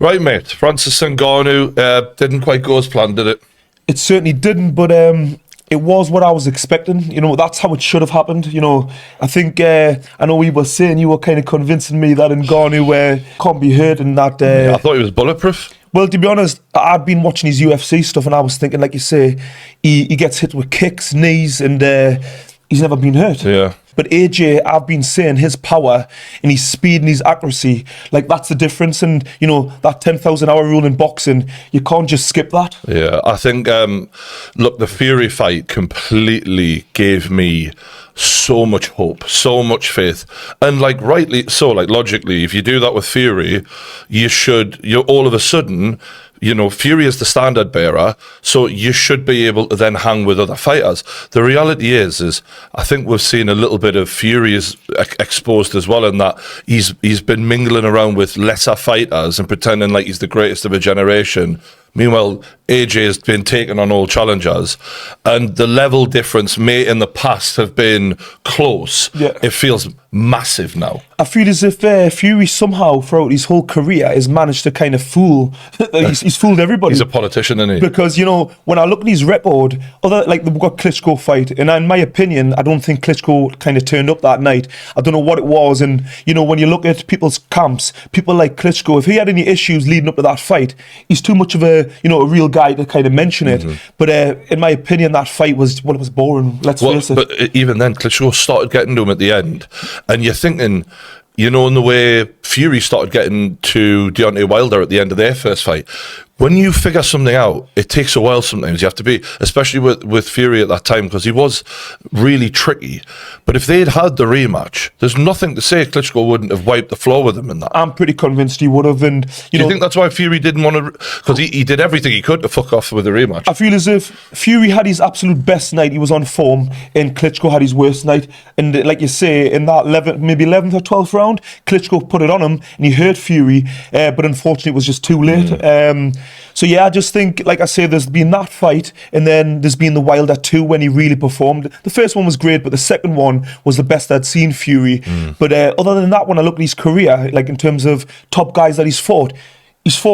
Right, mate. Francis Ngannou didn't quite go as planned, did it? It certainly didn't, but it was what I was expecting. That's how it should have happened. I think, I know we were saying, you were kind of convincing me that Ngannou can't be hurt and that... I thought he was bulletproof. Well, to be honest, I'd been watching his UFC stuff and I was thinking, like you say, he gets hit with kicks, knees, and he's never been hurt. Yeah. But AJ, I've been saying his power and his speed and his accuracy, like that's the difference. And, that 10,000 hour rule in boxing, you can't just skip that. Yeah, I think, look, the Fury fight completely gave me so much hope, so much faith. And rightly so, logically, if you do that with Fury, you're all of a sudden... Fury is the standard bearer, so you should be able to then hang with other fighters. The reality is I think we've seen a little bit of Fury is exposed as well in that he's been mingling around with lesser fighters and pretending like he's the greatest of a generation. Meanwhile, AJ has been taken on all challengers, and the level difference may in the past have been close. Yeah. It feels massive now. I feel as if Fury somehow throughout his whole career has managed to kind of fool. He's fooled everybody. He's a politician, isn't he? Because when I look at his record, we've got Klitschko fight, and in my opinion, I don't think Klitschko kind of turned up that night. I don't know what it was, and when you look at people's camps, people like Klitschko, if he had any issues leading up to that fight, he's too much of a real guy to kind of mention it. Mm-hmm. But in my opinion, that fight was boring. Let's face it. But even then, Klitschko started getting to him at the end, and you're thinking, in the way Fury started getting to Deontay Wilder at the end of their first fight. When you figure something out, it takes a while sometimes. You have to be, especially with Fury at that time, because he was really tricky. But if they'd had the rematch, there's nothing to say Klitschko wouldn't have wiped the floor with him in that. I'm pretty convinced he would have. And Do you think that's why Fury didn't want to? Because he did everything he could to fuck off with the rematch. I feel as if Fury had his absolute best night. He was on form, and Klitschko had his worst night. And like you say, in that 11th or 12th round, Klitschko put it on him, and he hurt Fury. But unfortunately, it was just too late. So yeah, I just think, like I say, there's been that fight, and then there's been the Wilder 2 when he really performed. The first one was great, but the second one was the best I'd seen Fury. But other than that, when I look at his career, in terms of top guys that he's fought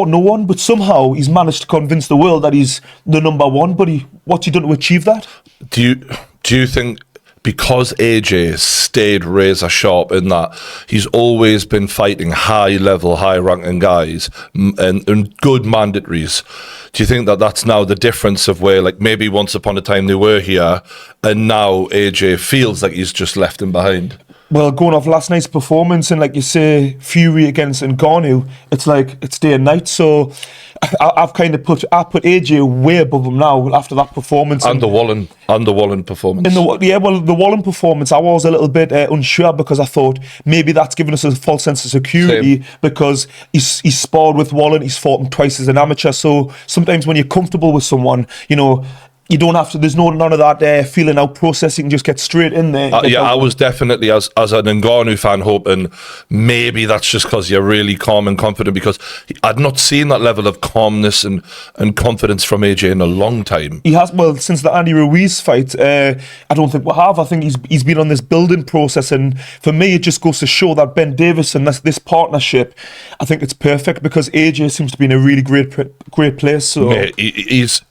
no one, but somehow he's managed to convince the world that he's the number one. But what's he done to achieve that? Do you think, because AJ stayed razor sharp in that he's always been fighting high-level, high-ranking guys and good mandatories, do you think that that's now the difference of where, maybe once upon a time they were here and now AJ feels like he's just left him behind? Well, going off last night's performance and like you say, Fury against Ngannou, it's day and night. So I've kind of put AJ way above him now after that performance. And the Wallen performance. The Wallen performance, I was a little bit unsure because I thought maybe that's given us a false sense of security. Same. Because he's sparred with Wallen, he's fought him twice as an amateur. So sometimes when you're comfortable with someone, you don't have to. There's none of that feeling out process. You can just get straight in there. I was definitely as an Ngannou fan hoping maybe that's just because you're really calm and confident, because I'd not seen that level of calmness and confidence from AJ in a long time. He has, since the Andy Ruiz fight. I don't think we have. I think he's been on this building process, and for me it just goes to show that Ben Davidson, this partnership, I think it's perfect because AJ seems to be in a really great place. So mate, he's.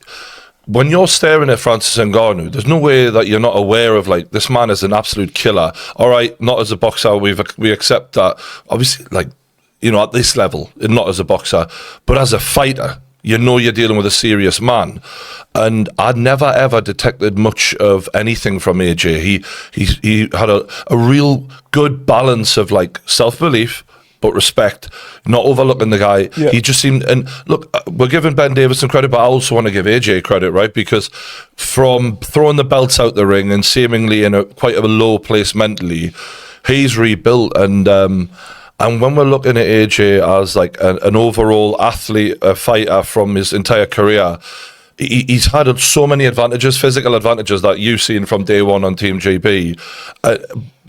When you're staring at Francis Ngannou, there's no way that you're not aware of, this man is an absolute killer. All right, not as a boxer, we accept that. Obviously, at this level, not as a boxer, but as a fighter, you're dealing with a serious man. And I'd never, ever detected much of anything from AJ. He had a real good balance of, self-belief, but respect, not overlooking the guy. Yeah. He just seemed, and look, we're giving Ben Davidson credit, but I also want to give AJ credit, right? Because from throwing the belts out the ring and seemingly in quite a low place mentally, he's rebuilt. And when we're looking at AJ as an overall athlete, a fighter from his entire career, he's had so many advantages, physical advantages that you've seen from day one on Team GB.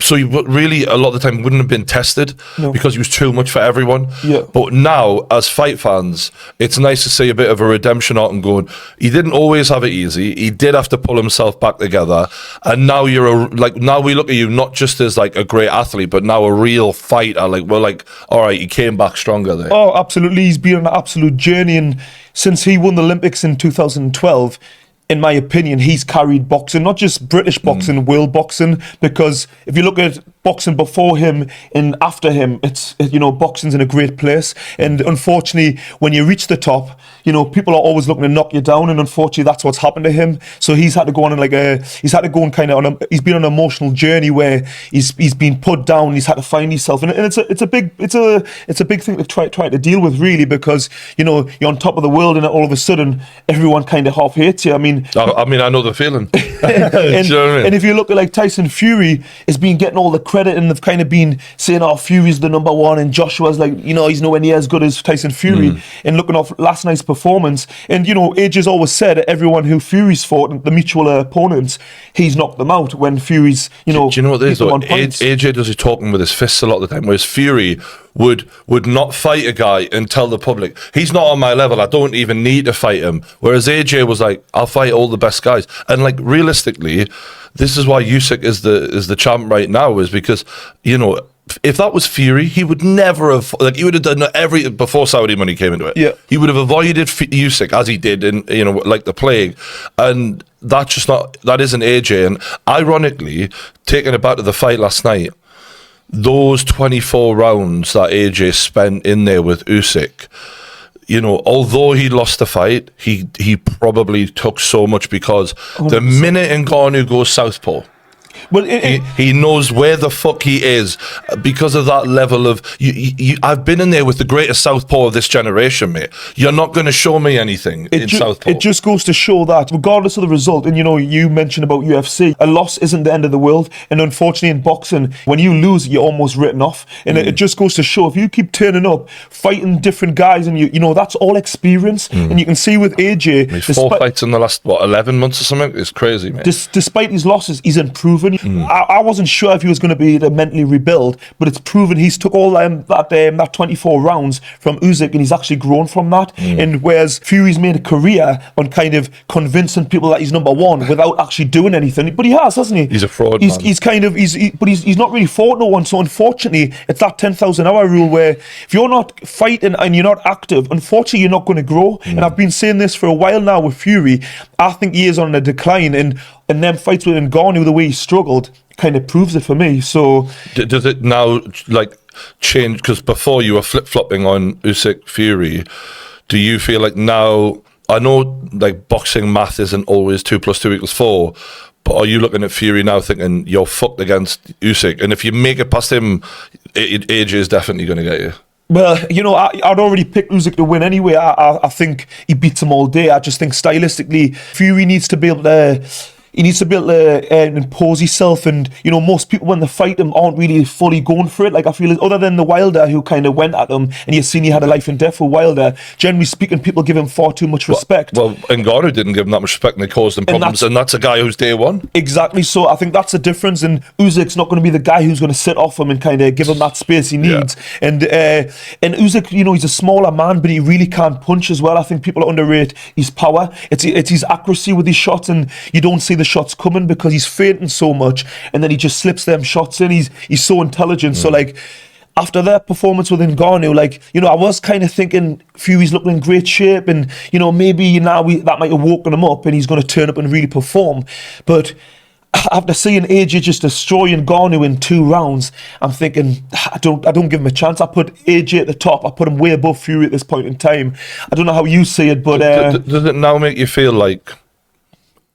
So he really, a lot of the time, wouldn't have been tested because he was too much for everyone. Yeah. But now, as fight fans, it's nice to see a bit of a redemption arc and going, he didn't always have it easy. He did have to pull himself back together. And now now we look at you not just as like a great athlete, but now a real fighter. Like, we're like, all right, he came back stronger there. Oh, absolutely. He's been on an absolute journey. And since he won the Olympics in 2012, in my opinion, he's carried boxing, not just British boxing, world boxing, because if you look at boxing before him and after him, it's, boxing's in a great place. And unfortunately, when you reach the top, people are always looking to knock you down, and unfortunately, that's what's happened to him. So he's had to go on he's been on an emotional journey where he's been put down. He's had to find himself, and it's a big thing to try to deal with, really, because you're on top of the world, and all of a sudden, everyone kind of half hates you. I know the feeling. and, and if you look at like Tyson Fury, has been getting all the credit, and they've kind of been saying, "Oh, Fury's the number one," and Joshua's like, he's nowhere near as good as Tyson Fury. And looking off last night's performance, and AJ's always said everyone who Fury's fought, the mutual opponents, he's knocked them out when Fury's, Do you know what this is? AJ does his talking with his fists a lot of the time, whereas Fury would not fight a guy and tell the public, he's not on my level, I don't even need to fight him. Whereas AJ was like, I'll fight all the best guys. And like, realistically, this is why Usyk is the champ right now, is because, if that was Fury, he would never have, he would have done before Saudi money came into it. Yeah. He would have avoided Usyk as he did in, like the plague. And that isn't AJ. And ironically, taking it back to the fight last night, those 24 rounds that AJ spent in there with Usyk, although he lost the fight, he probably took so much, because 100%. The minute Ngannou goes southpaw, well, he knows where the fuck he is, because of that level of I've been in there with the greatest southpaw of this generation, mate. You're not going to show me anything in southpaw. It just goes to show that regardless of the result, and you mentioned about UFC, a loss isn't the end of the world, and unfortunately in boxing, when you lose, you're almost written off. And it just goes to show, if you keep turning up, fighting different guys, and that's all experience. And you can see with AJ, 4 fights in the last 11 months or something. It's crazy, man. Despite his losses, he's improving. I wasn't sure if he was going to be able to mentally rebuild, but it's proven he's took all that 24 rounds from Usyk, and he's actually grown from that. And whereas Fury's made a career on kind of convincing people that he's number one without actually doing anything, but he has, hasn't he? He's a fraud. He's not really fought no one. So unfortunately, it's that 10,000 hour rule where if you're not fighting and you're not active, unfortunately, you're not going to grow. And I've been saying this for a while now with Fury. I think he is on a decline, and them fights with Ngannou, the way he struggled, kind of proves it for me. So does it now change? Because before you were flip-flopping on Usyk Fury, do you feel like now, I know like boxing math isn't always 2 + 2 = 4, but are you looking at Fury now thinking you're fucked against Usyk, and if you make it past him, AJ is definitely going to get you? Well, I'd already picked Usyk to win anyway. I think he beats him all day. I just think stylistically, Fury needs to be able to he needs to be able to impose himself, and most people when they fight him aren't really fully going for it. Like, I feel, other than the Wilder who kind of went at him, and you've seen he had a life and death with Wilder, generally speaking, people give him far too much respect. Well, Ngannou didn't give him that much respect, and they caused him problems, and that's a guy who's day one. Exactly. So I think that's the difference, and Usyk's not going to be the guy who's going to sit off him and kind of give him that space he needs. And Usyk, he's a smaller man, but he really can't punch as well. I think people underrate his power. It's his accuracy with his shots, and you don't see the shots coming because he's feinting so much, and then he just slips them shots in. He's so intelligent. So after that performance with Ngannou, I was kind of thinking Fury's looking in great shape, and maybe now that might have woken him up, and he's going to turn up and really perform. But after seeing AJ just destroy Ngannou in 2 rounds, I'm thinking I don't give him a chance. I put AJ at the top. I put him way above Fury at this point in time. I don't know how you see it, but does it now make you feel like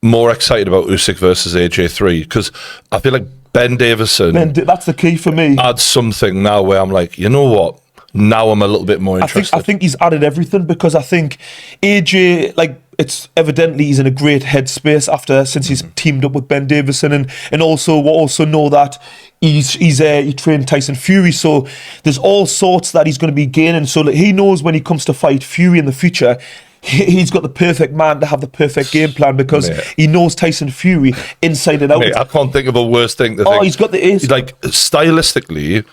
more excited about Usyk versus AJ3? Because I feel like Ben Davidson, that's the key for me, adds something now where I'm like, you know what? Now I'm a little bit more interested. I think he's added everything, because I think AJ, it's evidently he's in a great headspace since he's teamed up with Ben Davidson, and also we also know that he trained Tyson Fury, so there's all sorts that he's going to be gaining. So he knows when he comes to fight Fury in the future, he's got the perfect man to have the perfect game plan because he knows Tyson Fury inside and out. Mate, I can't think of a worse thing to Oh, think. he's got the ace. Like, stylistically,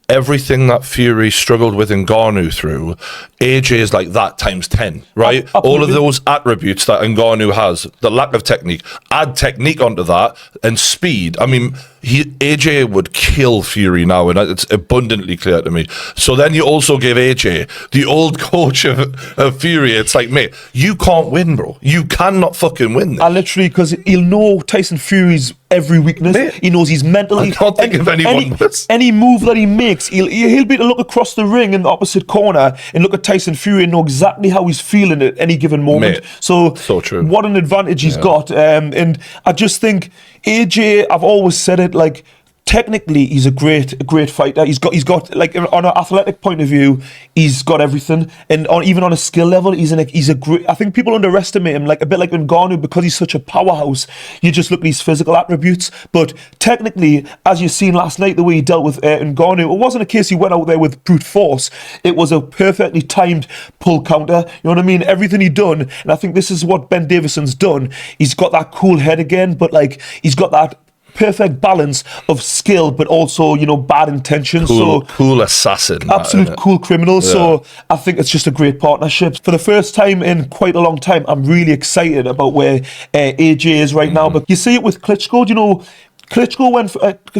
everything that Fury struggled with Ngannou through, AJ is like that times 10, right? Absolutely. All of those attributes that Ngannou has, the lack of technique, add technique onto that, and speed. I mean, AJ would kill Fury now, and it's abundantly clear to me. So then you also give AJ, the old coach of Fury, it's like, mate, you can't win, bro. You cannot fucking win this. Literally, because he'll know Tyson Fury's every weakness. Mate, he knows he's mentally. I can't think of anyone worse. Any move that he makes, he'll be able to look across the ring in the opposite corner and look at Tyson Fury and know exactly how he's feeling at any given moment. Mate, so true. What an advantage he's got. And I just think AJ, I've always said it, like, technically, he's a great fighter. He's got like, on an athletic point of view, he's got everything, and even on a skill level, he's a great. I think people underestimate him, like a bit like Ngannou, because he's such a powerhouse. You just look at his physical attributes, but technically, as you've seen last night, the way he dealt with Ngannou, it wasn't a case he went out there with brute force. It was a perfectly timed pull counter. You know what I mean? Everything he done, and I think this is what Ben Davidson's done. He's got that cool head again, but like he's got that perfect balance of skill, but also, you know, bad intentions. Cool assassin. Absolute cool criminal. Yeah. So I think it's just a great partnership. For the first time in quite a long time, I'm really excited about where AJ is right now. But you see it with Klitschko, you know, Klitschko went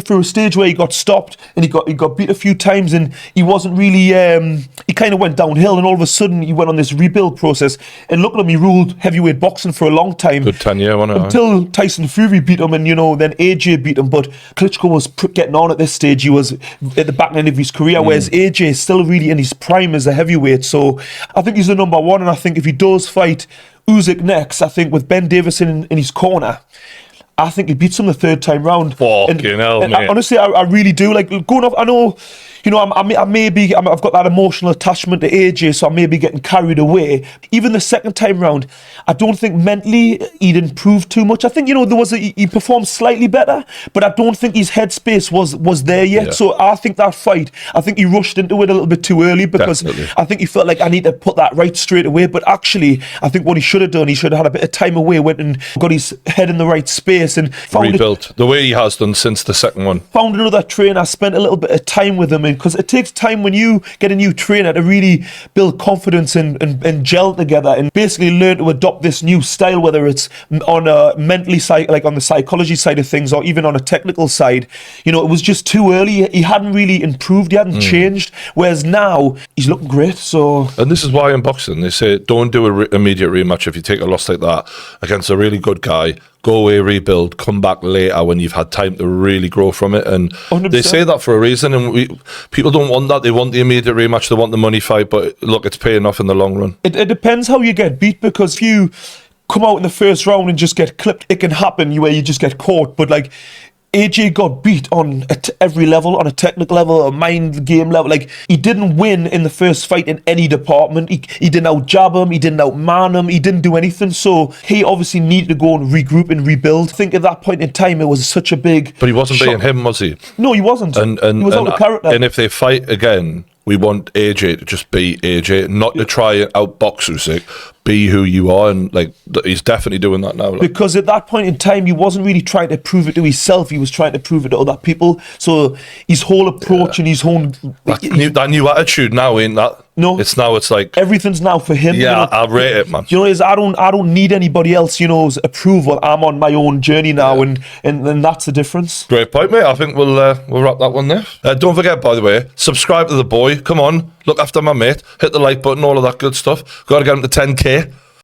through a stage where he got stopped and he got beat a few times, and he wasn't really he kind of went downhill, and all of a sudden he went on this rebuild process, and look at him, he ruled heavyweight boxing for a long time. Good 10 year, wasn't it? Until Tyson Fury beat him, and, you know, then AJ beat him. But Klitschko was getting on at this stage. He was at the back end of his career, whereas AJ is still really in his prime as a heavyweight. So I think he's the number one, and I think if he does fight Usyk next, I think with Ben Davidson in his corner, I think he beats him the third time round. Fucking hell, mate. Honestly, I really do. Like, going off, I know, you know, I've got that emotional attachment to AJ, so I may be getting carried away. Even the second time round, I don't think mentally he'd improved too much. I think, you know, he performed slightly better, but I don't think his headspace was there yet. Yeah. So I think that fight, I think he rushed into it a little bit too early, because I think he felt like, I need to put that right straight away. But actually, I think what he should have done, he should have had a bit of time away, went and got his head in the right space and rebuilt the way he has done since the second one. Found another trainer, spent a little bit of time with him, because it takes time when you get a new trainer to really build confidence and gel together and basically learn to adopt this new style, whether it's on a mentally side, like on the psychology side of things, or even on a technical side. You know, it was just too early. He hadn't really improved, he hadn't changed, whereas now he's looking great. So, and this is why in boxing they say don't do an immediate rematch if you take a loss like that against a really good guy. Go away, rebuild, come back later when you've had time to really grow from it. And 100%. They say that for a reason, and people don't want that. They want the immediate rematch, they want the money fight, but look, it's paying off in the long run. It depends how you get beat, because if you come out in the first round and just get clipped, it can happen where you just get caught. But like, AJ got beat on every level, on a technical level, a mind game level. Like, he didn't win in the first fight in any department. He didn't out-jab him, he didn't out-man him, he didn't do anything. So he obviously needed to go and regroup and rebuild. I think at that point in time, it was such a big But he wasn't shock. beating him, was he? No, he wasn't. And he was out of character. And if they fight again, we want AJ to just be AJ, not to try and outbox Usyk. Be who you are, and like he's definitely doing that now. Like. Because at that point in time, he wasn't really trying to prove it to himself. He was trying to prove it to other people. So his whole approach and his whole that new attitude now ain't that. No, it's like everything's now for him. Yeah, you know? I'll rate it, man. You know, I don't need anybody else, you know's approval. I'm on my own journey now, and that's the difference. Great point, mate. I think we'll wrap that one there. Don't forget, by the way, subscribe to the boy. Come on, look after my mate. Hit the like button, all of that good stuff. Got to get him to 10K.